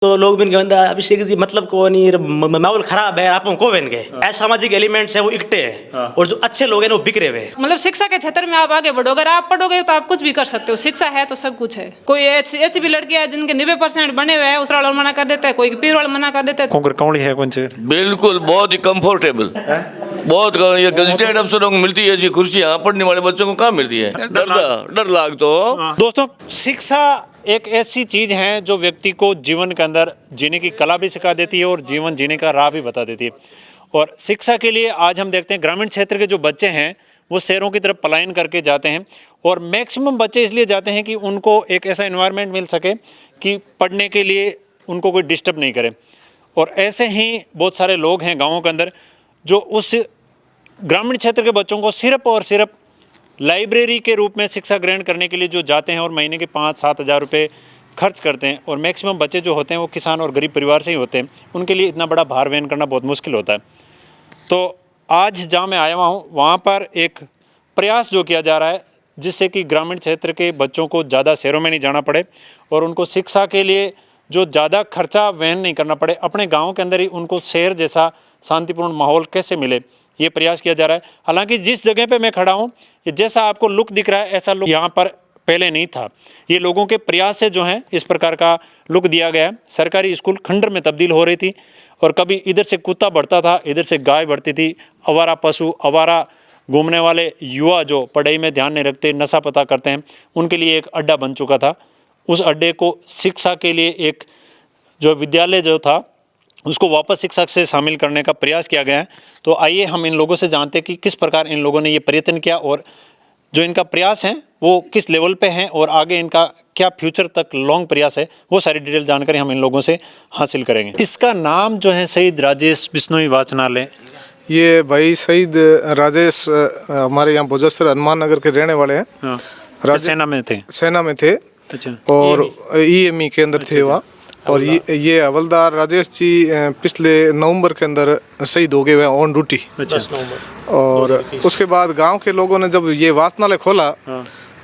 तो लोग बिन कहते अभिषेक जी मतलब को नहीं माहौल खराब है, आप को बेन के असामाजिक एलिमेंट्स है वो इकट्ठे हैं और जो अच्छे लोग हैं वो बिखरे हुए हैं। मतलब शिक्षा के क्षेत्र में आप आगे बढ़ोगे, अगर आप पढ़ोगे तो आप कुछ भी कर सकते हो। शिक्षा है तो सब कुछ है। कोई ऐसी भी लड़कियां है जिनके 90% बने हुए हैं, उसरा वाला मना कर देता है, कोई पीर वाला मना कर देता है। कौन कौन है कौन से बिल्कुल बहुत ही कंफर्टेबल, बहुत ये गजटेड अफसरों को मिलती है जी कुर्सी, यहाँ पढ़ने वाले बच्चों को कहाँ मिलती है? डर लाग तो। दोस्तों, शिक्षा एक ऐसी चीज है जो व्यक्ति को जीवन के अंदर जीने की कला भी सिखा देती है और जीवन जीने का राह भी बता देती है। और शिक्षा के लिए आज हम देखते हैं ग्रामीण क्षेत्र के जो बच्चे हैं वो शहरों की तरफ पलायन करके जाते हैं, और मैक्सिमम बच्चे इसलिए जाते हैं कि उनको एक ऐसा एनवायरनमेंट मिल सके कि पढ़ने के लिए उनको कोई डिस्टर्ब नहीं करे। और ऐसे ही बहुत सारे लोग हैं गाँवों के अंदर जो उस ग्रामीण क्षेत्र के बच्चों को सिर्फ और सिर्फ लाइब्रेरी के रूप में शिक्षा ग्रहण करने के लिए जो जाते हैं और महीने के 5-7 हज़ार रुपये खर्च करते हैं। और मैक्सिमम बच्चे जो होते हैं वो किसान और गरीब परिवार से ही होते हैं, उनके लिए इतना बड़ा भार वहन करना बहुत मुश्किल होता है। तो आज जहाँ मैं आया हुआ हूँ वहाँ पर एक प्रयास जो किया जा रहा है जिससे कि ग्रामीण क्षेत्र के बच्चों को ज़्यादा शहरों में नहीं जाना पड़े और उनको शिक्षा के लिए जो ज़्यादा खर्चा वहन नहीं करना पड़े, अपने गाँव के अंदर ही उनको शहर जैसा शांतिपूर्ण माहौल कैसे मिले, ये प्रयास किया जा रहा है। हालांकि जिस जगह पे मैं खड़ा हूँ ये जैसा आपको लुक दिख रहा है ऐसा लुक यहाँ पर पहले नहीं था। ये लोगों के प्रयास से जो है इस प्रकार का लुक दिया गया है। सरकारी स्कूल खंडर में तब्दील हो रही थी और कभी इधर से कुत्ता बढ़ता था, इधर से गाय बढ़ती थी। आवारा पशु, आवारा घूमने वाले युवा जो पढ़ाई में ध्यान नहीं रखते, नशा पता करते हैं, उनके लिए एक अड्डा बन चुका था। उस अड्डे को शिक्षा के लिए एक जो विद्यालय जो था उसको वापस शिक्षा से शामिल करने का प्रयास किया गया है। तो आइए हम इन लोगों से जानते हैं कि किस प्रकार इन लोगों ने ये प्रयत्न किया और जो इनका प्रयास है वो किस लेवल पे है और आगे इनका क्या फ्यूचर तक लॉन्ग प्रयास है, वो सारी डिटेल जानकारी हम इन लोगों से हासिल करेंगे। इसका नाम जो है शहीद राजेश बिश्नोई वाचनालय। ये भाई शहीद राजेश हमारे यहाँ भोजस्तर हनुमान नगर के रहने वाले हैं। हाँ। सेना में थे? सेना में थे। अच्छा। और ईएमई के अंदर थे वहाँ। और ये हवलदार राजेश जी पिछले नवंबर के अंदर शहीद हो गए हुए ऑन ड्यूटी। अच्छा। और उसके बाद गांव के लोगों ने जब ये वाचनालय खोला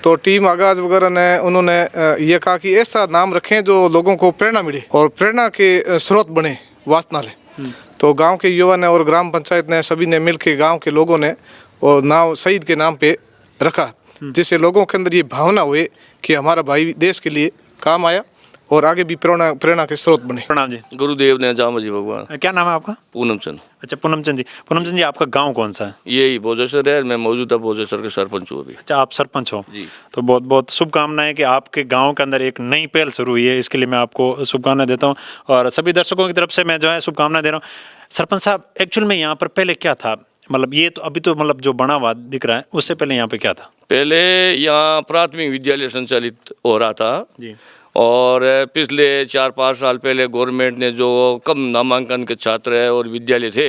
तो टीम आगाज वगैरह ने उन्होंने ये कहा कि ऐसा नाम रखें जो लोगों को प्रेरणा मिले और प्रेरणा के स्रोत बने वाचनालय। तो गांव के युवा ने और ग्राम पंचायत ने सभी ने मिलकर गांव के लोगों ने और नाम शहीद के नाम पे रखा, जिससे लोगों के अंदर ये भावना हुई कि हमारा भाई देश के लिए काम आया और आगे भी प्रेरणा के स्रोत बने। प्रणाम जी। गुरुदेव ने जामा जी भगवान। क्या नाम है आपका? पूनम चंद। अच्छा, पूनम चंद जी। पूनम चंद जी, आपका गांव कौन सा है? यही भोजेसर है, मैं मौजूदा भोजेसर के सरपंच हूँ अभी। अच्छा, आप सरपंच हो जी। तो बहुत बहुत शुभकामनाएं कि आपके गांव के अंदर एक नई पहल शुरू हुई है, इसके लिए मैं आपको शुभकामनाएं देता हूं और सभी दर्शकों की तरफ से मैं जो है शुभकामनाएं दे रहा हूँ। सरपंच साहब, एक्चुअल में यहाँ पर पहले क्या था? मतलब ये तो अभी तो मतलब जो बना हुआ दिख रहा है, उससे पहले यहाँ पे क्या था? पहले यहाँ प्राथमिक विद्यालय संचालित हो रहा था जी। और पिछले 4-5 साल पहले गवर्नमेंट ने जो कम नामांकन के छात्र है और विद्यालय थे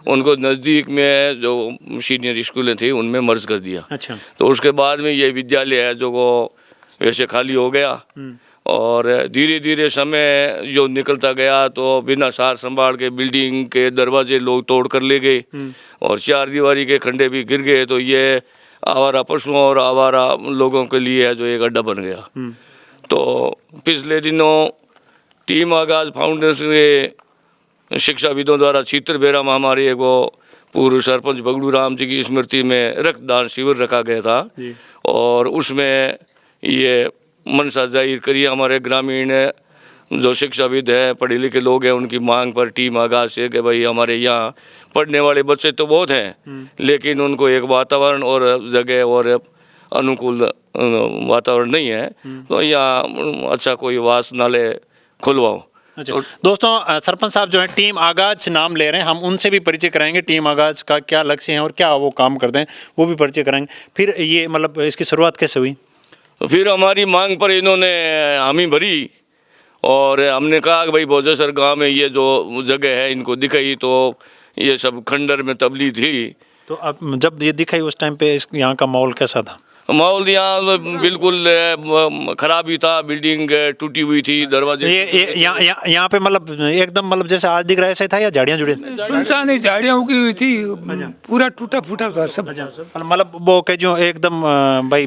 उनको नज़दीक में जो सीनियर स्कूलें थी उनमें मर्ज कर दिया। अच्छा। तो उसके बाद में ये विद्यालय है जो वो वैसे खाली हो गया और धीरे धीरे समय जो निकलता गया तो बिना सार संभाल के बिल्डिंग के दरवाजे लोग तोड़ कर ले गए और 4 दीवारी के खंडे भी गिर गए। तो ये आवारा पशुओं और आवारा लोगों के लिए जो एक अड्डा बन गया। तो पिछले दिनों टीम आगाज फाउंडेशन के शिक्षाविदों द्वारा छीतर बेरा में हमारे एक वो पूर्व सरपंच बगड़ू राम जी की स्मृति में रक्तदान शिविर रखा गया था जी। और उसमें ये मनसा जाहिर करी हमारे ग्रामीण जो शिक्षाविद हैं, पढ़े लिखे लोग हैं, उनकी मांग पर टीम आगाज से कि भाई हमारे यहाँ पढ़ने वाले बच्चे तो बहुत हैं लेकिन उनको एक वातावरण और जगह और अनुकूल वातावरण नहीं है, तो यहाँ अच्छा कोई वाचनालय खुलवाओ। अच्छा। दोस्तों, सरपंच साहब जो है टीम आगाज नाम ले रहे हैं, हम उनसे भी परिचय कराएंगे। टीम आगाज का क्या लक्ष्य है और क्या वो काम करते हैं वो भी परिचय कराएंगे। फिर ये मतलब इसकी शुरुआत कैसे हुई? फिर हमारी मांग पर इन्होंने हामी भरी और हमने कहा कि भाई भोजेसर गांव में ये जो जगह है इनको दिखाई तो ये सब खंडर में तब्दील थी। तो अब जब ये दिखाई उस टाइम पे यहाँ का माहौल कैसा था? माहौल यहाँ बिल्कुल खराब ही था, बिल्डिंग टूटी हुई थी, दरवाजे ये यहाँ पे मतलब एकदम मतलब जैसे आज दिख रहा है ऐसा ही था या झाड़ियाँ जुड़ी थी? सुनसान ही झाड़ियाँ उगी हुई थी, पूरा टूटा फूटा था सब। मतलब वो कह जो एकदम भाई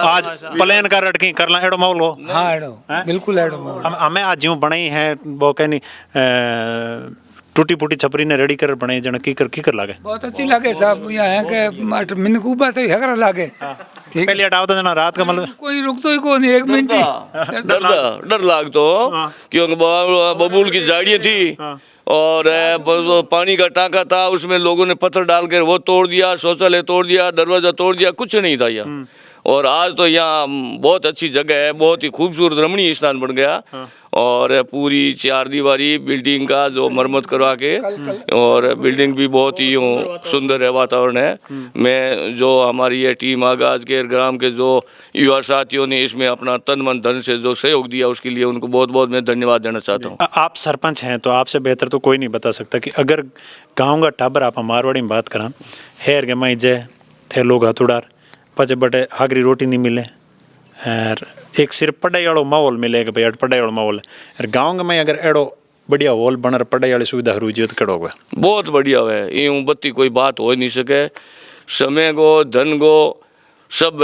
आज प्लेन का रटकी करला एड़ो माहौल हो। हाँ एडो बिल्कुल एडो हमें आज यूं बनाई है वो कहनी टूटी फूटी छपरी ने रेडी कर बनाई जन की कर लागे बहुत अच्छी लगे साहब। यहाँ है के मिनक ऊपर तो हेकरा लागे ठीक। पहले हटावता जना रात का मतलब कोई रुकतो ही कौन एक मिनट ही। डर लागतो क्योंकि बबूल की झाड़ियाँ थी और पानी का टांका था, उसमें लोगों ने पत्थर डालकर वो तोड़ दिया, शौचालय तोड़ दिया, दरवाजा तोड़ दिया, कुछ नहीं था यहाँ। और आज तो यहाँ बहुत अच्छी जगह है, बहुत ही खूबसूरत रमणीय स्थान बन गया और पूरी 4 दीवारी बिल्डिंग का जो मरम्मत करवा के और बिल्डिंग भी बहुत ही सुंदर है, वातावरण है। मैं जो हमारी ये टीम आगाज के ग्राम के जो युवा साथियों ने इसमें अपना तन मन धन से जो सहयोग दिया उसके लिए उनको बहुत बहुत मैं धन्यवाद देना चाहता हूँ। आप सरपंच हैं तो आपसे बेहतर तो कोई नहीं बता सकता कि अगर गाँव का टाबर आप मारवाड़ी में बात करा हेर के माई जय थे लोग हथुड़ार पचे बटे हागरी रोटी नहीं मिले और एक सिर्फ पढ़ाई वालों माहौल मिलेगा भाई पढ़ाई वाला माहौल है। गाँव में अगर एड़ो बढ़िया हॉल बन पढ़ाई वाली सुविधा हुई तो कड़ो होगा बहुत बढ़िया है। यूँ बत्ती कोई बात हो नहीं सके, समय को धन को सब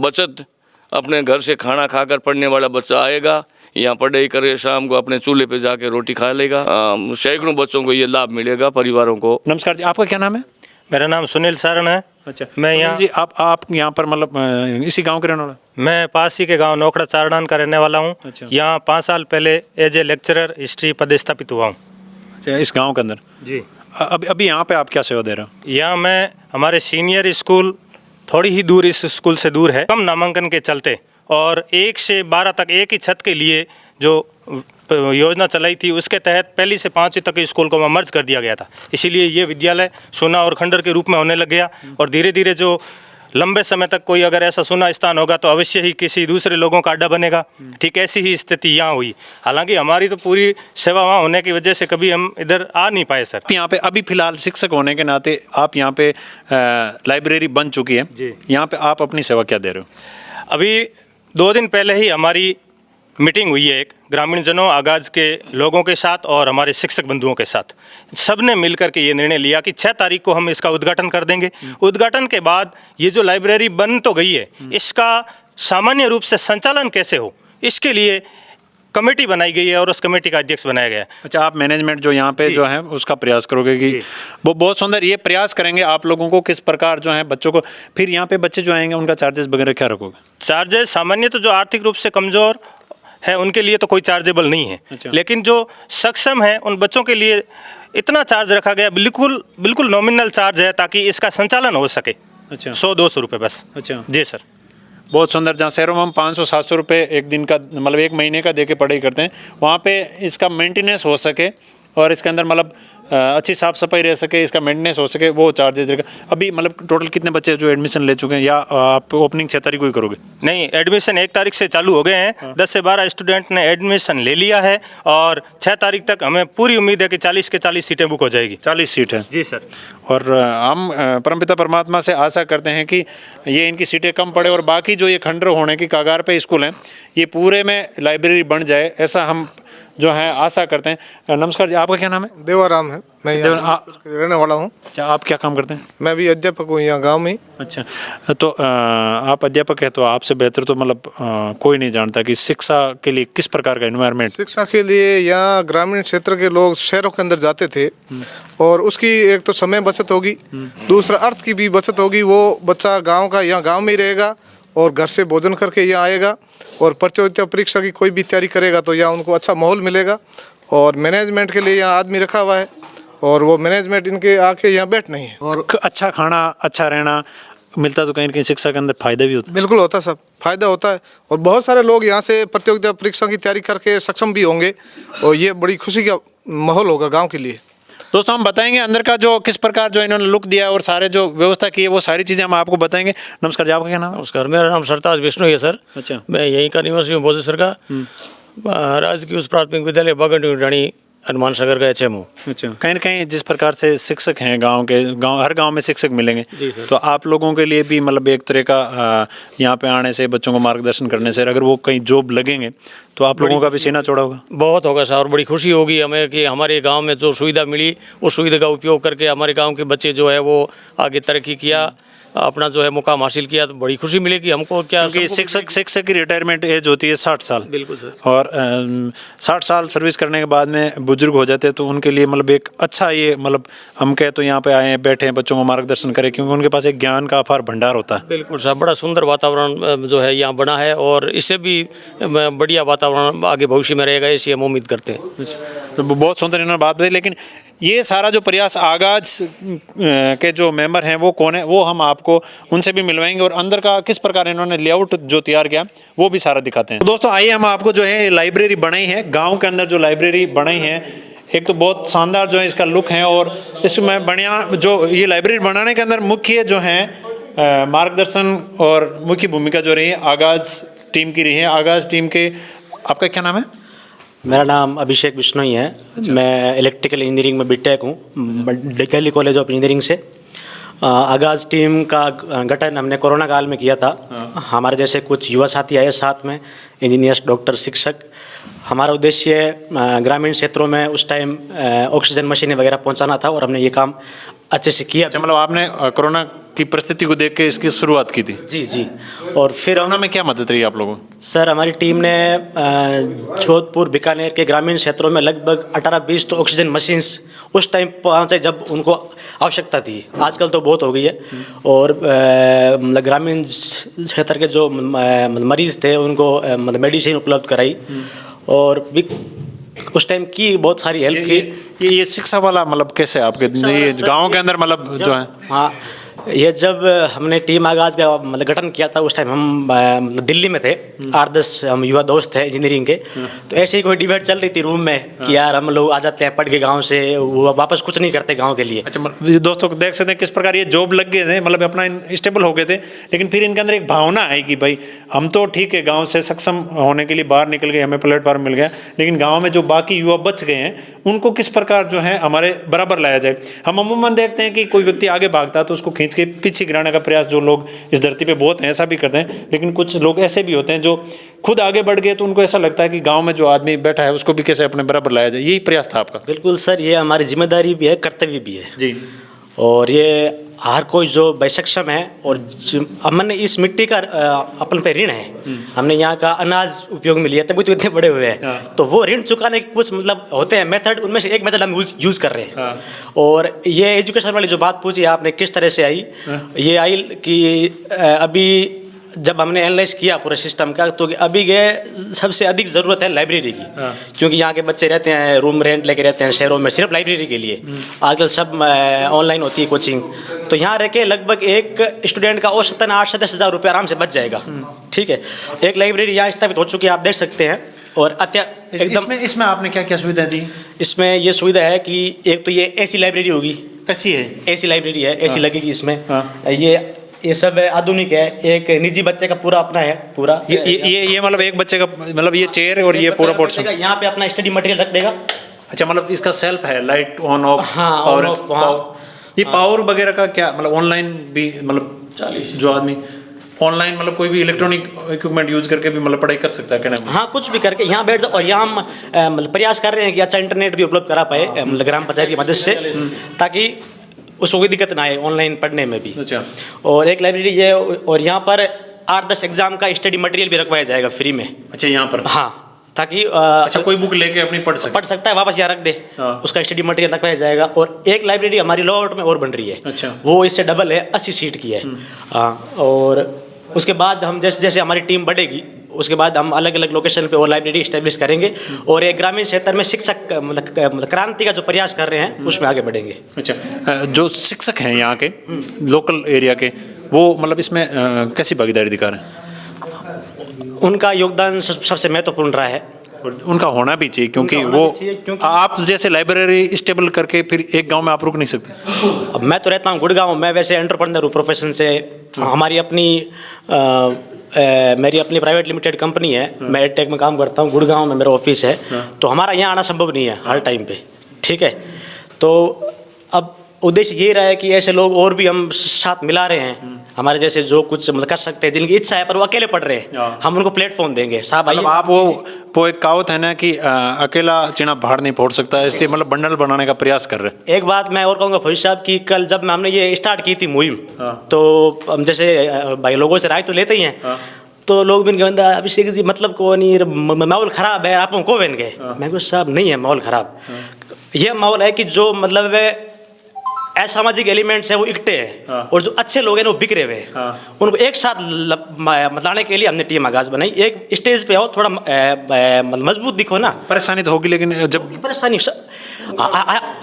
बचत अपने घर से खाना खाकर पढ़ने वाला बच्चा आएगा यहाँ पढ़ाई करे, शाम को अपने चूल्हे पे जाके रोटी खा लेगा। सैकड़ों बच्चों को ये लाभ मिलेगा, परिवारों को। नमस्कार जी, आपका क्या नाम है? मेरा नाम सुनील सारण है। अच्छा, मैं यहाँ जी आप यहाँ पर मतलब इसी गांव के रहने वाला? मैं पास ही के गांव नोखड़ा चारडान का रहने वाला हूँ। अच्छा। यहाँ 5 साल पहले एज ए लेक्चरर हिस्ट्री पदस्थापित हुआ हूँ। अच्छा, इस गांव के अंदर जी। अभी यहाँ पे आप क्या सेवा दे रहे हो? यहाँ मैं हमारे सीनियर स्कूल थोड़ी ही दूर, इस स्कूल से दूर है, कम नामांकन के चलते और 1 से 12 तक एक ही छत के लिए जो योजना चलाई थी उसके तहत 1ली से 5वीं तक स्कूल को मर्ज कर दिया गया था। इसीलिए ये विद्यालय सोना और खंडर के रूप में होने लग गया और धीरे धीरे जो लंबे समय तक कोई अगर ऐसा सुना स्थान होगा तो अवश्य ही किसी दूसरे लोगों का अड्डा बनेगा। ठीक ऐसी ही स्थिति यहाँ हुई। हालांकि हमारी तो पूरी सेवा वहाँ होने की वजह से कभी हम इधर आ नहीं पाए सर। यहाँ पे अभी फिलहाल शिक्षक होने के नाते आप यहाँ पे लाइब्रेरी बन चुकी है जी। यहाँ पे आप अपनी सेवा क्या दे रहे हो? अभी 2 दिन पहले ही हमारी मीटिंग हुई है एक ग्रामीण जनों आगाज के लोगों के साथ और हमारे शिक्षक बंधुओं के साथ। सब ने मिलकर के ये निर्णय लिया कि 6 तारीख को हम इसका उद्घाटन कर देंगे। उद्घाटन के बाद ये जो लाइब्रेरी बन तो गई है, इसका सामान्य रूप से संचालन कैसे हो इसके लिए कमेटी बनाई गई है और उस कमेटी का अध्यक्ष बनाया गया है। अच्छा, आप मैनेजमेंट जो यहाँ पे जो है उसका प्रयास करोगे कि वो बहुत सुंदर ये प्रयास करेंगे आप लोगों को किस प्रकार जो है बच्चों को, फिर यहाँ पे बच्चे जो आएंगे उनका चार्जेस वगैरह क्या रखोगे? चार्जेस सामान्य तो जो आर्थिक रूप से कमज़ोर है उनके लिए तो कोई चार्जेबल नहीं है। अच्छा। लेकिन जो सक्षम है उन बच्चों के लिए इतना चार्ज रखा गया, बिल्कुल नॉमिनल चार्ज है ताकि इसका संचालन हो सके। अच्छा। 100-200 रुपये बस। अच्छा जी सर। बहुत सुंदर। जहाँ शहरों में हम 500-700 रुपये एक दिन का मतलब 1 महीने का दे के पढ़ाई करते हैं, वहाँ पे इसका मेंटेनेंस हो सके और इसके अंदर मतलब अच्छी साफ सफाई रह सके, इसका मेंटेनेंस हो सके, वो चार्जेस रहेगा। अभी मतलब टोटल कितने बच्चे जो एडमिशन ले चुके हैं या आप ओपनिंग 6 तारीख को ही करोगे? नहीं, एडमिशन 1 तारीख से चालू हो गए हैं। 10 से 12 स्टूडेंट ने एडमिशन ले लिया है और 6 तारीख तक हमें पूरी उम्मीद है कि 40 के 40 सीटें बुक हो जाएगी। 40 सीट है जी सर। और हम परमपिता परमात्मा से आशा करते हैं कि ये इनकी सीटें कम पड़े और बाकी जो ये खंडर होने की कगार पे स्कूल हैं ये पूरे में लाइब्रेरी बन जाए, ऐसा हम जो है आशा करते हैं। नमस्कार जी, आपका क्या नाम है? देवाराम है, मैं यहाँ रहने वाला हूँ। अच्छा, आप क्या काम करते हैं? मैं भी अध्यापक हूँ यहाँ गांव में। अच्छा, तो आप अध्यापक है तो आपसे बेहतर तो मतलब कोई नहीं जानता कि शिक्षा के लिए किस प्रकार का एनवायरनमेंट। शिक्षा के लिए यहाँ ग्रामीण क्षेत्र के लोग शहरों के अंदर जाते थे और उसकी एक तो समय बचत होगी, दूसरा अर्थ की भी बचत होगी। वो बच्चा गाँव का यहाँ गाँव में ही रहेगा और घर से भोजन करके यहाँ आएगा और प्रतियोगिता परीक्षा की कोई भी तैयारी करेगा तो यहाँ उनको अच्छा माहौल मिलेगा। और मैनेजमेंट के लिए यहाँ आदमी रखा हुआ है और वो मैनेजमेंट इनके आके यहाँ बैठ नहीं है। और अच्छा खाना, अच्छा रहना मिलता तो कहीं ना कहीं शिक्षा के अंदर फायदा भी होता है। बिल्कुल होता है, सब फायदा होता है और बहुत सारे लोग यहाँ से प्रतियोगिता परीक्षा की तैयारी करके सक्षम भी होंगे और ये बड़ी खुशी का माहौल होगा गाँव के लिए। दोस्तों, हम बताएंगे अंदर का जो किस प्रकार जो इन्होंने लुक दिया और सारे जो व्यवस्था की है वो सारी चीज़ें हम आपको बताएंगे। नमस्कार जी, आपका क्या नाम है? नमस्कार, मेरा नाम सरताज विष्णु है सर। अच्छा। मैं यहीं का निवासी हूँ, बोधेसर का। राजकीय उच्च प्राथमिक विद्यालय बागंडी रानी हनुमान सागर का HMO। अच्छा, कहीं ना कहीं जिस प्रकार से शिक्षक हैं गांव हर गांव में शिक्षक मिलेंगे, जी सर। तो आप लोगों के लिए भी मतलब एक तरह का यहाँ पे आने से, बच्चों को मार्गदर्शन करने से, अगर वो कहीं जॉब लगेंगे तो आप लोगों का भी सीना चौड़ा होगा। बहुत होगा सर, और बड़ी खुशी होगी हमें कि हमारे गांव में जो सुविधा मिली उस सुविधा का उपयोग करके हमारे गांव के बच्चे जो है वो आगे तरक्की किया, अपना जो है मुकाम हासिल किया, तो बड़ी खुशी मिलेगी हमको। क्या क्योंकि शिक्षक की रिटायरमेंट एज होती है 60 साल। बिल्कुल सर। और 60 साल सर्विस करने के बाद में बुजुर्ग हो जाते हैं, तो उनके लिए मतलब एक अच्छा, ये मतलब हम कहे तो यहाँ पे आए हैं, बैठे हैं, बच्चों को मार्गदर्शन करें, क्योंकि उनके पास एक ज्ञान का अपार भंडार होता है। बिल्कुल सर, बड़ा सुंदर वातावरण जो है यहाँ बना है, और इससे भी बढ़िया वातावरण आगे भविष्य में रहेगा, ऐसी हम उम्मीद करते हैं। तो बहुत सुंदर इन्होंने बात बताई। लेकिन ये सारा जो प्रयास आगाज के जो मेंबर हैं वो कौन है, वो हम आपको उनसे भी मिलवाएंगे, और अंदर का किस प्रकार इन्होंने लेआउट जो तैयार किया वो भी सारा दिखाते हैं। तो दोस्तों आइए हम आपको जो है लाइब्रेरी बनाई है, गांव के अंदर जो लाइब्रेरी बनाई है, एक तो बहुत शानदार जो है इसका लुक है, और इसमें बढ़िया जो ये लाइब्रेरी बनाने के अंदर मुख्य जो है मार्गदर्शन और मुख्य भूमिका जो रही है आगाज टीम की रही है। आगाज टीम के आपका क्या नाम है? मेरा नाम अभिषेक बिश्नोई है। मैं इलेक्ट्रिकल इंजीनियरिंग में बीटेक हूँ दिल्ली कॉलेज ऑफ इंजीनियरिंग से। आगाज़ टीम का गठन हमने कोरोना काल में किया था। हमारे जैसे कुछ युवा साथी आए साथ में, इंजीनियर्स, डॉक्टर, शिक्षक। हमारा उद्देश्य ग्रामीण क्षेत्रों में उस टाइम ऑक्सीजन मशीनें वगैरह पहुंचाना था, और हमने ये काम अच्छे से किया। मतलब आपने कोरोना की परिस्थिति को देख के इसकी शुरुआत की थी? जी जी। और फिर कोरोना में क्या मदद रही आप लोगों? सर, हमारी टीम ने जोधपुर, बीकानेर के ग्रामीण क्षेत्रों में लगभग 18-20 तो ऑक्सीजन मशीन्स उस टाइम पहुँचे जब उनको आवश्यकता थी। आजकल तो बहुत हो गई है। और मतलब ग्रामीण क्षेत्र के जो मरीज़ थे उनको मतलब मेडिसिन उपलब्ध कराई, और भी उस टाइम की बहुत सारी हेल्प की। ये शिक्षा वाला मतलब कैसे आपके ये गांव के अंदर मतलब जो है? हाँ, ये जब हमने टीम आगाज़ का मतलब गठन किया था, उस टाइम हम मतलब दिल्ली में थे। 8-10 हम युवा दोस्त थे इंजीनियरिंग के। तो ऐसे ही कोई डिबेट चल रही थी रूम में कि यार हम लोग आ जाते हैं पढ़ के गांव से, वो वापस कुछ नहीं करते गांव के लिए। अच्छा, दोस्तों को देख सकते हैं किस प्रकार ये जॉब लग गए थे, मतलब अपना स्टेबल हो गए थे, लेकिन फिर इनके अंदर एक भावना है कि भाई हम तो ठीक है गाँव से सक्षम होने के लिए बाहर निकल गए, हमें प्लेटफॉर्म मिल गया, लेकिन गाँव में जो बाकी युवा बच गए हैं उनको किस प्रकार जो है हमारे बराबर लाया जाए। हम अमूमन देखते हैं कि कोई व्यक्ति आगे भागता है तो उसको खींच के पीछे गिराने का प्रयास जो लोग इस धरती पे बहुत हैं, ऐसा भी करते हैं। लेकिन कुछ लोग ऐसे भी होते हैं जो खुद आगे बढ़ गए, तो उनको ऐसा लगता है कि गांव में जो आदमी बैठा है उसको भी कैसे अपने बराबर लाया जाए। यही प्रयास था आपका? बिल्कुल सर, ये हमारी जिम्मेदारी भी है, कर्तव्य भी है जी। और ये हर कोई जो सक्षम है, और हमने इस मिट्टी का अपन पे ऋण है। हमने यहाँ का अनाज उपयोग में लिया, तभी तो इतने बड़े हुए हैं। तो वो ऋण चुकाने के कुछ मतलब होते हैं मेथड, उनमें से एक मेथड हम यूज़ कर रहे हैं। और ये एजुकेशन वाली जो बात पूछी आपने किस तरह से आई, ये आई कि अभी जब हमने एनालाइज किया पूरे सिस्टम का, तो अभी के सबसे अधिक ज़रूरत है लाइब्रेरी की। क्योंकि यहाँ के बच्चे रहते हैं रूम रेंट लेके रहते हैं शहरों में सिर्फ लाइब्रेरी के लिए। आजकल सब ऑनलाइन होती है कोचिंग, तो यहाँ रह के लगभग एक स्टूडेंट का औसतन 8 से 10 हज़ार रुपये आराम से बच जाएगा। ठीक है, एक लाइब्रेरी यहाँ स्थापित हो चुकी है, आप देख सकते हैं। और एकदम इसमें आपने क्या क्या सुविधा दी? इसमें ये सुविधा है कि एक तो ये एसी लाइब्रेरी होगी। कैसी है? एसी लाइब्रेरी है, एसी लगेगी इसमें। ये सब आधुनिक है। एक निजी बच्चे का पूरा अपना है पूरा। ये मतलब एक बच्चे का मतलब ये चेयर और ये पूरा पोर्शन यहाँ पे अपना स्टडी मटेरियल रख देगा। अच्छा, मतलब इसका सेल्फ है, लाइट ऑन ऑफ? हाँ, पावर ऑन ऑफ। ये पावर वगैरह का क्या मतलब ऑनलाइन भी मतलब जो आदमी ऑनलाइन मतलब कोई भी इलेक्ट्रॉनिक इक्विपमेंट यूज करके भी मतलब पढ़ाई कर सकता है क्या? हाँ, कुछ भी करके यहाँ बैठ जाओ। और यहाँ हम मतलब प्रयास कर रहे हैं कि अच्छा इंटरनेट भी उपलब्ध करा पाए मतलब ग्राम पंचायत की मदद से, ताकि उसको कोई दिक्कत ना आए ऑनलाइन पढ़ने में भी। अच्छा। और एक लाइब्रेरी है, और यहाँ पर 8-10 एग्जाम का स्टडी मटेरियल भी रखवाया जाएगा फ्री में। अच्छा, यहाँ पर? हाँ, ताकि अच्छा कोई बुक लेके अपनी पढ़ सकता है, वापस यहाँ रख दे। उसका स्टडी मटेरियल रखवाया जाएगा। और एक लाइब्रेरी हमारी लॉ में और बन रही है। अच्छा। वो इससे डबल है, 80 सीट की है। और उसके बाद हम जैसे जैसे हमारी टीम बढ़ेगी, उसके बाद हम अलग अलग लोकेशन पे और लाइब्रेरी इस्टेब्लिश करेंगे, और एक ग्रामीण क्षेत्र में शिक्षक मतलब क्रांति का जो प्रयास कर रहे हैं उसमें आगे बढ़ेंगे। अच्छा, जो शिक्षक हैं यहाँ के लोकल एरिया के, वो मतलब इसमें कैसी भागीदारी दिखा रहे हैं? उनका योगदान सबसे महत्वपूर्ण रहा है। उनका होना भी चाहिए, क्योंकि आप जैसे लाइब्रेरी स्टेबल करके फिर एक गांव में आप रुक नहीं सकते। अब मैं तो रहता हूँ गुड़गांव, मैं वैसे एंटरप्रेन्योर हूँ प्रोफेशन से। हमारी अपनी मेरी अपनी प्राइवेट लिमिटेड कंपनी है, मैं एडटेक में काम करता हूँ, गुड़गांव में मेरा ऑफिस है, तो हमारा यहाँ आना संभव नहीं है हर टाइम पे, ठीक है। तो अब उद्देश्य ये रहा है कि ऐसे लोग और भी हम साथ मिला रहे हैं, हमारे जैसे जो कुछ मतलब कर सकते हैं, जिनकी इच्छा है पर वो अकेले पढ़ रहे हैं, हम उनको प्लेटफॉर्म देंगे। साहब आइए, मतलब आप वो एक कहावत है ना कि अकेला चिना पहाड़ नहीं फोड़ सकता है, इसलिए मतलब बंडल बनाने का प्रयास कर रहे हैं। एक बात मैं और कहूँगा फौजी साहब की, कल जब हमने ये स्टार्ट की थी मुहिम, तो हम जैसे भाई लोगों से राय तो लेते ही हैं, तो लोग भी कहते हैं अभिषेक जी मतलब को नहीं, माहौल ख़राब है, आप को बन गए। मैं कहूँ साहब नहीं है माहौल ख़राब, ये माहौल है कि जो मतलब असामाजिक एलिमेंट्स हैं वो इकट्ठे हैं, और जो अच्छे लोग हैं वो बिखरे हुए हैं, उनको एक साथ लाने के लिए हमने टीम आगाज बनाई। एक स्टेज पे आओ, थोड़ा मजबूत दिखो ना। परेशानी तो होगी, लेकिन जब परेशानी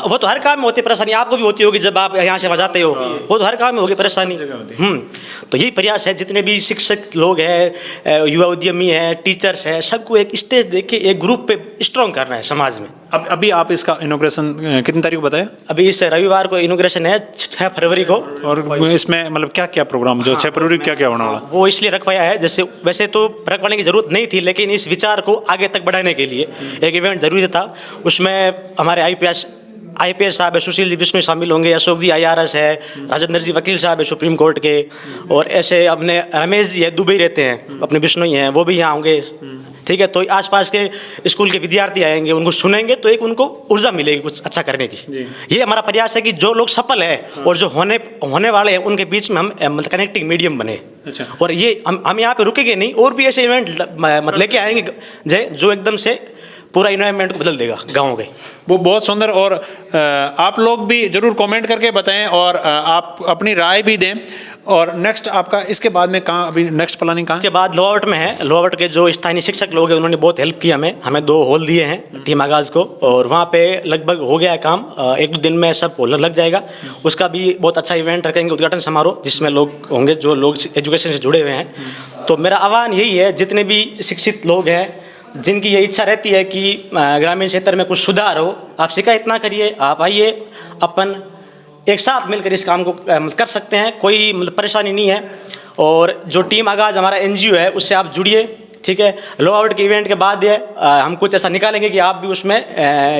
वो तो हर काम में होती है, परेशानी आपको भी होती होगी जब आप यहाँ से बजाते हो, वो तो हर काम में होगी परेशानी। तो यही प्रयास है, जितने भी शिक्षक लोग हैं, युवा उद्यमी हैं, टीचर्स हैं, सबको एक स्टेज देके एक ग्रुप पे स्ट्रॉन्ग करना है समाज में। अब अभी आप इसका इनॉग्रेशन कितनी तारीख को बताया? अभी इस रविवार को इनॉग्रेशन है, 6 फरवरी को। और इसमें मतलब क्या क्या प्रोग्राम, जो 6 फरवरी क्या क्या होने वाला? वो इसलिए रखवाया है, जैसे वैसे तो रखवाने की जरूरत नहीं थी, लेकिन इस विचार को आगे तक बढ़ाने के लिए एक इवेंट जरूरी था। उसमें हमारे IPS साहब है, सुशील जी इसमें शामिल होंगे, अशोक जी IRS है, राजेंद्र जी वकील साहब है सुप्रीम कोर्ट के, और ऐसे अपने रमेश जी है, दुबई रहते हैं, अपने बिश्नोई हैं, वो भी यहाँ होंगे, ठीक है। तो आसपास के स्कूल के विद्यार्थी आएंगे, उनको सुनेंगे तो एक उनको ऊर्जा मिलेगी कुछ अच्छा करने की। ये हमारा प्रयास है कि जो लोग सफल है और जो होने वाले हैं, उनके बीच में हम मतलब कनेक्टिंग मीडियम बने। अच्छा। और ये हम यहाँ पे रुकेंगे नहीं, और भी ऐसे इवेंट मतलब लेके आएंगे जो एकदम से पूरा इन्वायरमेंट को बदल देगा गाँव के। वो बहुत सुंदर। और आप लोग भी जरूर कमेंट करके बताएं, और आप अपनी राय भी दें। और नेक्स्ट आपका इसके बाद में कहाँ, अभी नेक्स्ट प्लानिंग कहाँ? इसके बाद लोहावट में है। लोहावट के जो स्थानीय शिक्षक लोग हैं उन्होंने बहुत हेल्प की हमें 2 हॉल दिए हैं टीम आगाज को, और वहाँ पे लगभग हो गया है काम, 1-2 दिन में सब हॉल लग जाएगा। उसका भी बहुत अच्छा इवेंट रखेंगे, उद्घाटन समारोह, जिसमें लोग होंगे जो लोग एजुकेशन से जुड़े हुए हैं। तो मेरा आह्वान यही है, जितने भी शिक्षित लोग हैं, जिनकी ये इच्छा रहती है कि ग्रामीण क्षेत्र में कुछ सुधार हो, आप शिकायत ना करिए, आप आइए, अपन एक साथ मिलकर इस काम को कर सकते हैं, कोई मतलब परेशानी नहीं है। और जो टीम आगाज हमारा NGO है, उससे आप जुड़िए, ठीक है। लो आउट के इवेंट के बाद हम कुछ ऐसा निकालेंगे कि आप भी उसमें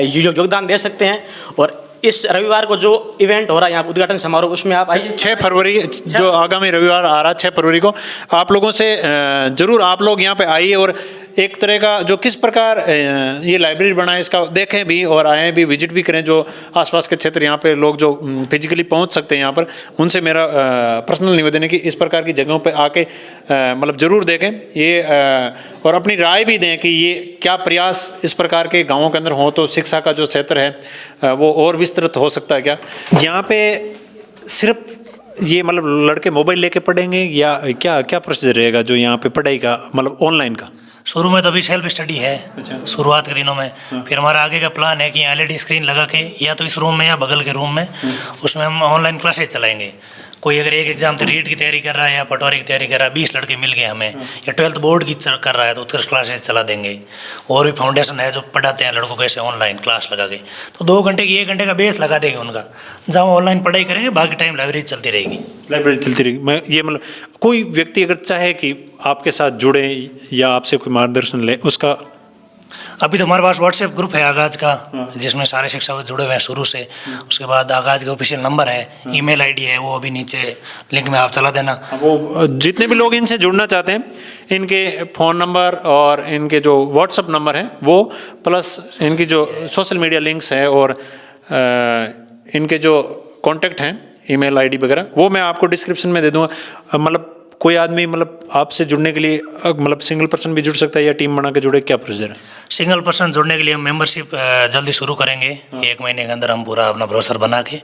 योगदान दे सकते हैं। और इस रविवार को जो इवेंट हो रहा है यहाँ उद्घाटन समारोह, उसमें आप आइए। 6 फरवरी जो आगामी रविवार आ रहा है, 6 फरवरी को आप लोगों से जरूर आप लोग यहाँ पे आइए, और एक तरह का जो किस प्रकार ये लाइब्रेरी बना है इसका देखें भी, और आए भी, विजिट भी करें। जो आसपास के क्षेत्र यहाँ पे लोग जो फिजिकली पहुँच सकते हैं यहाँ पर, उनसे मेरा पर्सनल निवेदन है कि इस प्रकार की जगहों पे आके मतलब ज़रूर देखें ये, और अपनी राय भी दें कि ये क्या प्रयास इस प्रकार के गाँवों के अंदर हो तो शिक्षा का जो क्षेत्र है वो और विस्तृत हो सकता है क्या। यहाँ पे सिर्फ ये मतलब लड़के मोबाइल लेके पढ़ेंगे या क्या क्या प्रोसीजर रहेगा जो यहाँ पे पढ़ाई का मतलब ऑनलाइन का? शुरू में तो अभी सेल्फ स्टडी है। अच्छा। शुरुआत के दिनों में। फिर हमारा आगे का प्लान है कि LED स्क्रीन लगा के या तो इस रूम में या बगल के रूम में उसमें हम ऑनलाइन क्लासेज चलाएंगे। कोई अगर एक एग्जाम तो रीट की तैयारी कर रहा है या पटवारी की तैयारी कर रहा है, 20 लड़के मिल गए हमें, या 12th बोर्ड की कर रहा है तो उत्कृष्ट क्लासेज चला देंगे। और भी फाउंडेशन है जो पढ़ाते हैं लड़कों को ऐसे ऑनलाइन क्लास लगा के, तो 2 घंटे की 1 घंटे का बेस लगा देंगे उनका, जहाँ ऑनलाइन पढ़ाई करेंगे, बाकी टाइम लाइब्रेरी चलती रहेगी। लाइब्रेरी चलती रहेगी। मैं ये मतलब कोई व्यक्ति अगर चाहे कि आपके साथ जुड़े या आपसे कोई मार्गदर्शन ले, उसका अभी तो हमारे पास व्हाट्सएप ग्रुप है आगाज का, जिसमें सारे शिक्षक जुड़े हुए हैं शुरू से। उसके बाद आगाज का ऑफिशियल नंबर है, ईमेल आईडी है, वो अभी नीचे लिंक में आप चला देना। वो जितने भी लोग इनसे जुड़ना चाहते हैं, इनके फ़ोन नंबर और इनके जो व्हाट्सएप नंबर हैं वो, प्लस इनकी जो सोशल मीडिया लिंक्स है और इनके जो कॉन्टैक्ट हैं, ईमेल आईडी वगैरह, वो मैं आपको डिस्क्रिप्शन में दे दूँगा। मतलब कोई आदमी मतलब आपसे जुड़ने के लिए मतलब सिंगल पर्सन भी जुड़ सकता है या टीम बना के जुड़े, क्या प्रोसीजर है? सिंगल पर्सन जुड़ने के लिए हम मेंबरशिप जल्दी शुरू करेंगे। 1 महीने के अंदर हम पूरा अपना ब्रोशर बना के,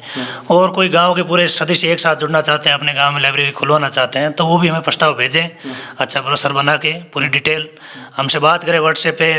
और कोई गांव के पूरे सदस्य एक साथ जुड़ना चाहते हैं, अपने गांव में लाइब्रेरी खुलवाना चाहते हैं, तो वो भी हमें प्रस्ताव भेजें। अच्छा ब्रोशर बना के पूरी डिटेल हमसे बात करें व्हाट्सएप पे,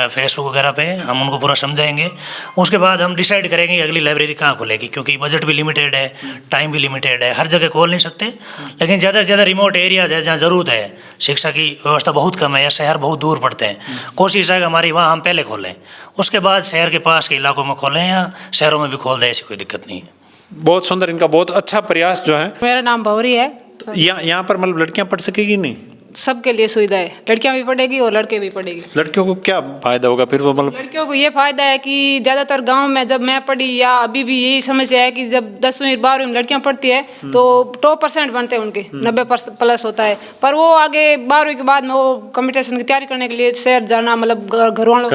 फेसबुक वगैरह पे, हम उनको पूरा समझाएंगे। उसके बाद हम डिसाइड करेंगे कि अगली लाइब्रेरी कहाँ खुलेगी, क्योंकि बजट भी लिमिटेड है, टाइम भी लिमिटेड है, हर जगह खोल नहीं सकते। लेकिन ज़्यादा से ज़्यादा रिमोट एरियाज है जहाँ ज़रूरत है, शिक्षा की व्यवस्था बहुत कम है या शहर बहुत दूर पड़ते हैं, कोशिश है कि हमारी वहाँ हम पहले खोलें, उसके बाद शहर के पास के इलाकों में खोलें या शहरों में भी खोल दें, ऐसी कोई दिक्कत नहीं है। बहुत सुंदर, इनका बहुत अच्छा प्रयास जो है। मेरा नाम भवरी है। यहाँ पर मतलब लड़कियाँ पढ़ सकेगी नहीं? सबके लिए सुविधा है, लड़कियां भी पढ़ेगी और लड़के भी पढ़ेगी। लड़कियों को क्या फायदा होगा फिर वो मतलब? लड़कियों को ये फायदा है कि ज़्यादातर गांव में जब मैं पढ़ी या अभी भी यही समस्या है कि जब 10वीं 12वीं में लड़कियां पढ़ती है तो टॉप परसेंट बनते हैं उनके 90+ होता है, पर वो आगे 12वीं के बाद में वो कंपटीशन की तैयारी करने के लिए शहर जाना, मतलब घर वालों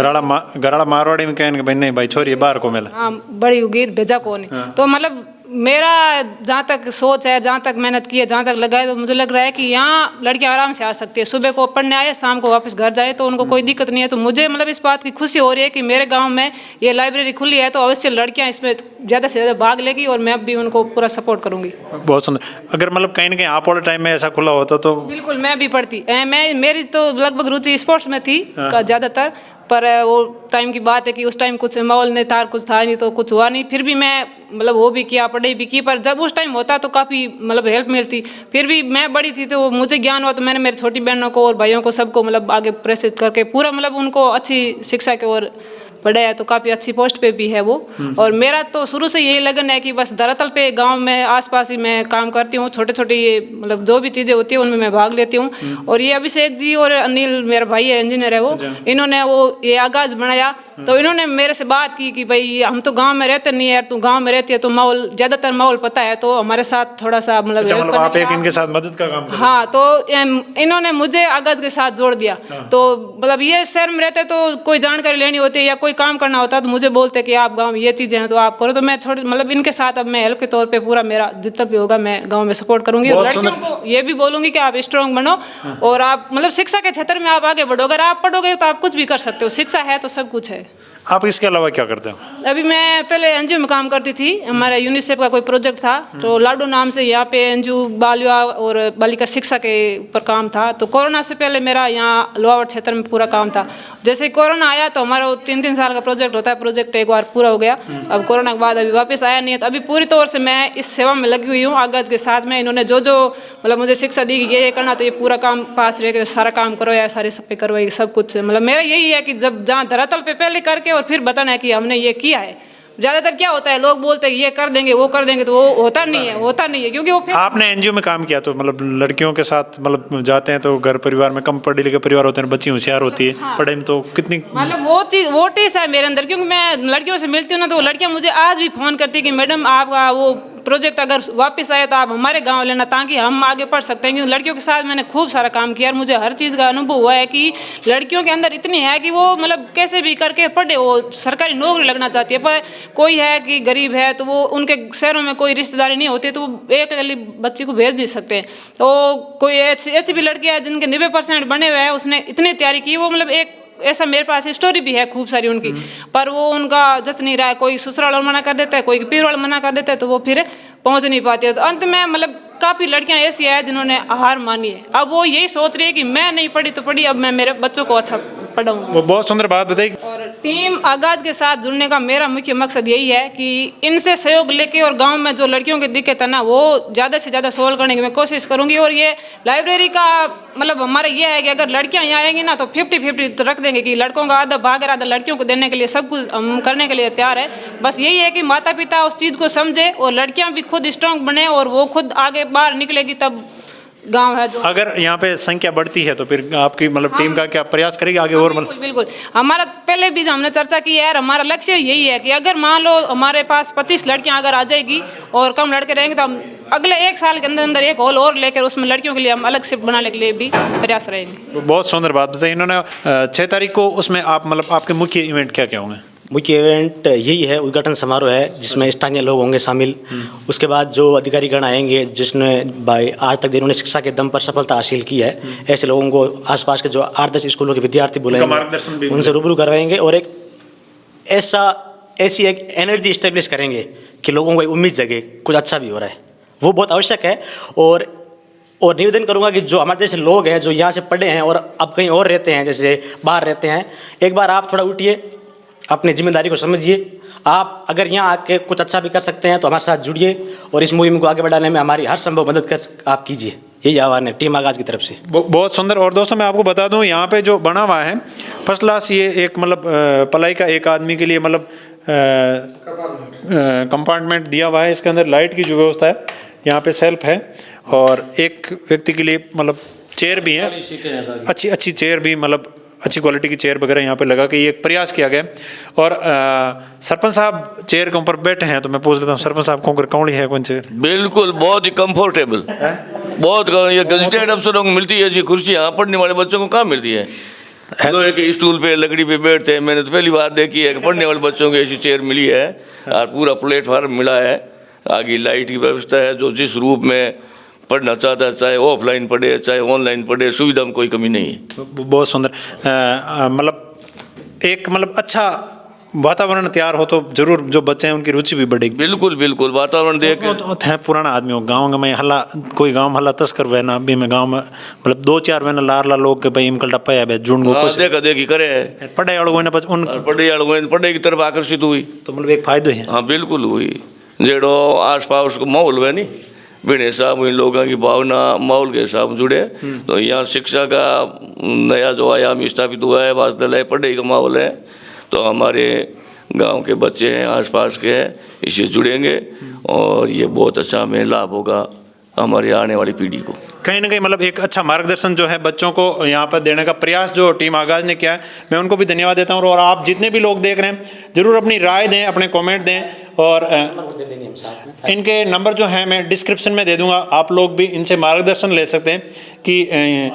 गराड़ा मारवाड़ी में कहेंगे भाई नहीं भाई छोरी बाहर को मिला। हाँ, बड़ी होगी भेजा को नहीं। तो मतलब मेरा जहाँ तक सोच है, जहाँ तक मेहनत की है, जहाँ तक लगा है, तो मुझे लग रहा है कि यहाँ लड़कियाँ आराम से आ सकती है, सुबह को पढ़ने आए शाम को वापस घर जाए तो उनको कोई दिक्कत नहीं है। तो मुझे मतलब इस बात की खुशी हो रही है कि मेरे गांव में ये लाइब्रेरी खुली है, तो अवश्य लड़कियाँ इसमें ज़्यादा से ज़्यादा भाग लेगी और मैं भी उनको पूरा सपोर्ट करूँगी। बहुत सुंदर। अगर मतलब कहीं ना कहीं आप वाले टाइम में ऐसा खुला होता तो? बिल्कुल, मैं भी पढ़ती। मेरी तो लगभग रुचि स्पोर्ट्स में थी ज़्यादातर, पर वो टाइम की बात है कि उस टाइम कुछ माहौल नहीं था, कुछ था नहीं, तो कुछ हुआ नहीं। फिर भी मैं मतलब वो भी किया, पढ़ाई भी की, पर जब उस टाइम होता तो काफ़ी मतलब हेल्प मिलती। फिर भी मैं बड़ी थी तो मुझे ज्ञान हुआ, तो मैंने मेरी छोटी बहनों को और भाइयों को सबको मतलब आगे प्रेरित करके पूरा मतलब उनको अच्छी शिक्षा की ओर पढ़ाया, तो काफ़ी अच्छी पोस्ट पे भी है वो। और मेरा तो शुरू से यही लगन है कि बस धरातल पे गांव में आसपास ही मैं काम करती हूँ, छोटे छोटे ये मतलब जो भी चीज़ें होती है उनमें मैं भाग लेती हूँ। और ये अभिषेक जी और अनिल मेरा भाई है, इंजीनियर है वो, इन्होंने वो ये आगाज़ बनाया, तो इन्होंने मेरे से बात की कि भाई हम तो गाँव में रहते नहीं है यार, तू गाँव में रहती है तो माहौल ज़्यादातर माहौल पता है, तो हमारे साथ थोड़ा सा मतलब आप एक इनके साथ मदद का काम? हाँ, तो इन्होंने मुझे आगाज़ के साथ जोड़ दिया। तो मतलब ये शहर में रहते तो कोई जानकारी लेनी होती है या कोई काम करना होता तो मुझे बोलते कि आप गांव में ये चीज़ें हैं तो आप करो, तो मैं छोटे मतलब इनके साथ अब मैं हेल्प के तौर पे पूरा मेरा जितना भी होगा मैं गांव में सपोर्ट करूंगी। और लड़कियों को ये भी बोलूंगी कि आप स्ट्रांग बनो और आप मतलब शिक्षा के क्षेत्र में आप आगे बढ़ो। अगर आप पढ़ोगे तो आप कुछ भी कर सकते हो, शिक्षा है तो सब कुछ है। आप इसके अलावा क्या करते हो? अभी मैं पहले एनजीओ में काम करती थी, हमारे यूनिसेफ का कोई प्रोजेक्ट था, तो लाडो नाम से यहाँ पे एनजीओ बाल विवाह और बालिका शिक्षा के ऊपर काम था। तो कोरोना से पहले मेरा यहाँ लोहावट क्षेत्र में पूरा काम था। जैसे कोरोना आया तो हमारा 3-3 साल का प्रोजेक्ट होता है, प्रोजेक्ट एक बार पूरा हो गया। अब कोरोना के बाद अभी वापस आया नहीं है, तो अभी पूरी तौर से मैं इस सेवा में लगी हुई हूँ आगाज के साथ में। इन्होंने जो मतलब मुझे शिक्षा दी कि ये करना, तो ये पूरा काम पास रह के सारा काम करो या सारी सफाई करवाई सब कुछ। मतलब मेरा यही है कि जब जहाँ धरातल पे पहले करके और फिर बताना है कि हमने ये किया है। ज़्यादातर क्या होता है, लोग बोलते हैं ये कर देंगे वो कर देंगे, तो वो होता नहीं है क्योंकि वो फिर आपने एनजीओ में काम किया तो मतलब लड़कियों के साथ मतलब जाते हैं तो घर परिवार में कम पढ़े लिखे परिवार होते हैं, बच्ची होशियार होती है, हाँ। पढ़ाई में तो कितनी मतलब वो चीज़ है मेरे अंदर, क्योंकि मैं लड़कियों से मिलती हूँ ना, तो लड़कियाँ मुझे आज भी फ़ोन करती है कि मैडम आपका वो प्रोजेक्ट अगर वापस आए तो आप हमारे गांव लेना ताकि हम आगे पढ़ सकते हैं। क्योंकि लड़कियों के साथ मैंने खूब सारा काम किया और मुझे हर चीज़ का अनुभव हुआ है कि लड़कियों के अंदर इतनी है कि वो मतलब कैसे भी करके पढ़े, वो सरकारी नौकरी लगना चाहती है। पर कोई है कि गरीब है तो वो उनके शहरों में कोई रिश्तेदारी नहीं होती, तो वो एक अकेली बच्ची को भेज नहीं सकते। तो कोई ऐसी भी लड़की है जिनके 90% बने हुए हैं, उसने इतनी तैयारी की, वो मतलब एक ऐसा मेरे पास स्टोरी भी है खूब सारी उनकी, पर वो उनका जस नहीं रहा है। कोई ससुराल वाला मना कर देता है, कोई पीर वाला मना कर देता है, तो वो फिर पहुंच नहीं पाती है। तो अंत में मतलब काफ़ी लड़कियां ऐसी हैं जिन्होंने हार मानी है। अब वो यही सोच रही है कि मैं नहीं पढ़ी तो पढ़ी, अब मैं मेरे बच्चों को अच्छा पढ़ाऊंगी। वो बहुत सुंदर बात बताई। और टीम आगाज के साथ जुड़ने का मेरा मुख्य मकसद यही है कि इनसे सहयोग लेके और गांव में जो लड़कियों की दिक्कत है ना, वो ज़्यादा से ज़्यादा सोल्व करने की मैं कोशिश करूँगी। और ये लाइब्रेरी का मतलब हमारा ये है कि अगर लड़कियाँ यहाँ आएंगी ना तो 50-50 रख देंगे कि लड़कों का आधा भाग आधा लड़कियों को देने के लिए सब कुछ हम करने के लिए तैयार है। बस यही है कि माता पिता उस चीज़ को समझे और लड़कियाँ भी खुद स्ट्रांग बने और वो खुद आगे बाहर निकलेगी, तब गांव है जो। अगर यहाँ पे संख्या बढ़ती है तो फिर आपकी मतलब टीम का क्या प्रयास करेगी आगे और बिल्कुल बिल्कुल। हमारा पहले भी हमने चर्चा की है यार, हमारा लक्ष्य यही है कि अगर मान लो हमारे पास 25 लड़कियां अगर आ जाएगी और कम लड़के रहेंगे तो हम अगले 1 साल के अंदर अंदर एक हॉल और लेकर उसमें लड़कियों के लिए हम अलग शिफ्ट बनाने के लिए भी प्रयास रहेंगे। बहुत सुंदर बात बताई इन्होंने। 6 तारीख को उसमें आप मतलब आपके मुख्य इवेंट क्या क्या होंगे? मुख्य इवेंट यही है, उद्घाटन समारोह है जिसमें स्थानीय लोग होंगे शामिल। उसके बाद जो अधिकारीगण आएंगे जिसने भाई आज तक जिन्होंने शिक्षा के दम पर सफलता हासिल की है, ऐसे लोगों को आसपास के जो 8-10 स्कूलों के विद्यार्थी बुलाएंगे, उनसे रूबरू करवाएंगे और एक ऐसी एक एनर्जी इस्टेब्लिश करेंगे कि लोगों को एक उम्मीद जगे कुछ अच्छा भी हो रहा है। वो बहुत आवश्यक है। और निवेदन करूंगा कि जो हमारे जैसे लोग हैं जो यहाँ से पढ़े हैं और अब कहीं और रहते हैं, जैसे बाहर रहते हैं, एक बार आप थोड़ा उठिए, अपनी जिम्मेदारी को समझिए। आप अगर यहाँ आके कुछ अच्छा भी कर सकते हैं तो हमारे साथ जुड़िए और इस मुहिम को आगे बढ़ाने में हमारी हर संभव मदद कर आप कीजिए। यही आह्वान है टीम आगाज की तरफ से। बहुत सुंदर। और दोस्तों मैं आपको बता दूं यहाँ पे जो बना हुआ है फर्स्ट क्लास, ये एक मतलब पलाई का एक आदमी के लिए मतलब कंपार्टमेंट दिया हुआ है। इसके अंदर लाइट की जो व्यवस्था है, यहाँ पे सेल्फ है और एक व्यक्ति के लिए मतलब चेयर भी हैं, अच्छी चेयर भी, मतलब अच्छी क्वालिटी की चेयर वगैरह यहाँ पे लगा के ये एक प्रयास किया गया। और सरपंच साहब चेयर के ऊपर बैठे हैं, तो मैं पूछ लेता हूँ सरपंच साहब कौन है कौन चेयर? बिल्कुल बहुत ही कंफर्टेबल, बहुत ये गजटेड अफसरों को मिलती है ऐसी कुर्सी, यहाँ पढ़ने वाले बच्चों को कहाँ मिलती है? लोहे के स्टूल पे लकड़ी पे बैठते हैं। मैंने तो पहली बार देखी है कि पढ़ने वाले बच्चों को ऐसी चेयर मिली है और पूरा प्लेटफार्म मिला है, आगे लाइट की व्यवस्था है। जो जिस रूप में पढ़ना चाहता है, चाहे ऑफलाइन पढ़े चाहे ऑनलाइन पढ़े, सुविधा में कोई कमी नहीं है। बहुत सुंदर, मतलब अच्छा वातावरण तैयार हो तो जरूर जो बच्चे हैं उनकी रुचि भी बढ़ेगी। बिल्कुल बिल्कुल, वातावरण देख है पुराना आदमी हो गाँव में हल्ला, कोई गाँव में हल्ला तस्कर वहना अभी में गाँव में मतलब 2-4 महीना लार लोग के भाई इमकल टप्पा है जुड़ देखा देखी करे पढ़ाई वालों पढ़ाई की तरफ आकर्षित हुई, तो मतलब एक फायदो है। हाँ बिल्कुल हुई, जेड़ो आस पास को माहौल है नहीं बिन हिसाब इन लोगों की भावना माहौल के हिसाब जुड़े, तो यहाँ शिक्षा का नया जो आयाम स्थापित हुआ है, वास्तव पढ़ाई का माहौल है, तो हमारे गांव के बच्चे हैं आसपास के हैं इससे जुड़ेंगे और ये बहुत अच्छा हमें लाभ होगा हमारे आने वाली पीढ़ी को। कहीं ना कहीं मतलब एक अच्छा मार्गदर्शन जो है बच्चों को यहाँ पर देने का प्रयास जो टीम आगाज ने किया है, मैं उनको भी धन्यवाद देता हूँ। और आप जितने भी लोग देख रहे हैं ज़रूर अपनी राय दें, अपने कमेंट दें, और इनके नंबर जो हैं मैं डिस्क्रिप्शन में दे दूंगा, आप लोग भी इनसे मार्गदर्शन ले सकते हैं कि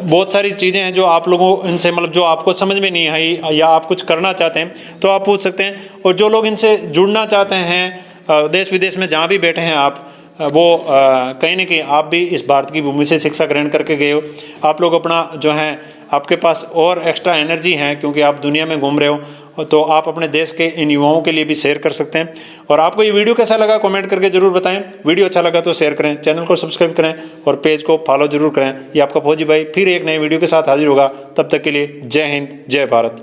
बहुत सारी चीज़ें हैं जो आप लोगों इनसे मतलब जो आपको समझ में नहीं आई या आप कुछ करना चाहते हैं तो आप पूछ सकते हैं। और जो लोग इनसे जुड़ना चाहते हैं देश विदेश में जहाँ भी बैठे हैं आप, वो कहीं ना कहीं आप भी इस भारत की भूमि से शिक्षा ग्रहण करके गए हो, आप लोग अपना जो है आपके पास और एक्स्ट्रा एनर्जी है क्योंकि आप दुनिया में घूम रहे हो, तो आप अपने देश के इन युवाओं के लिए भी शेयर कर सकते हैं। और आपको ये वीडियो कैसा लगा कमेंट करके जरूर बताएं, वीडियो अच्छा लगा तो शेयर करें, चैनल को सब्सक्राइब करें और पेज को फॉलो जरूर करें। ये आपका फौजी भाई फिर एक नए वीडियो के साथ हाजिर होगा, तब तक के लिए जय हिंद जय भारत।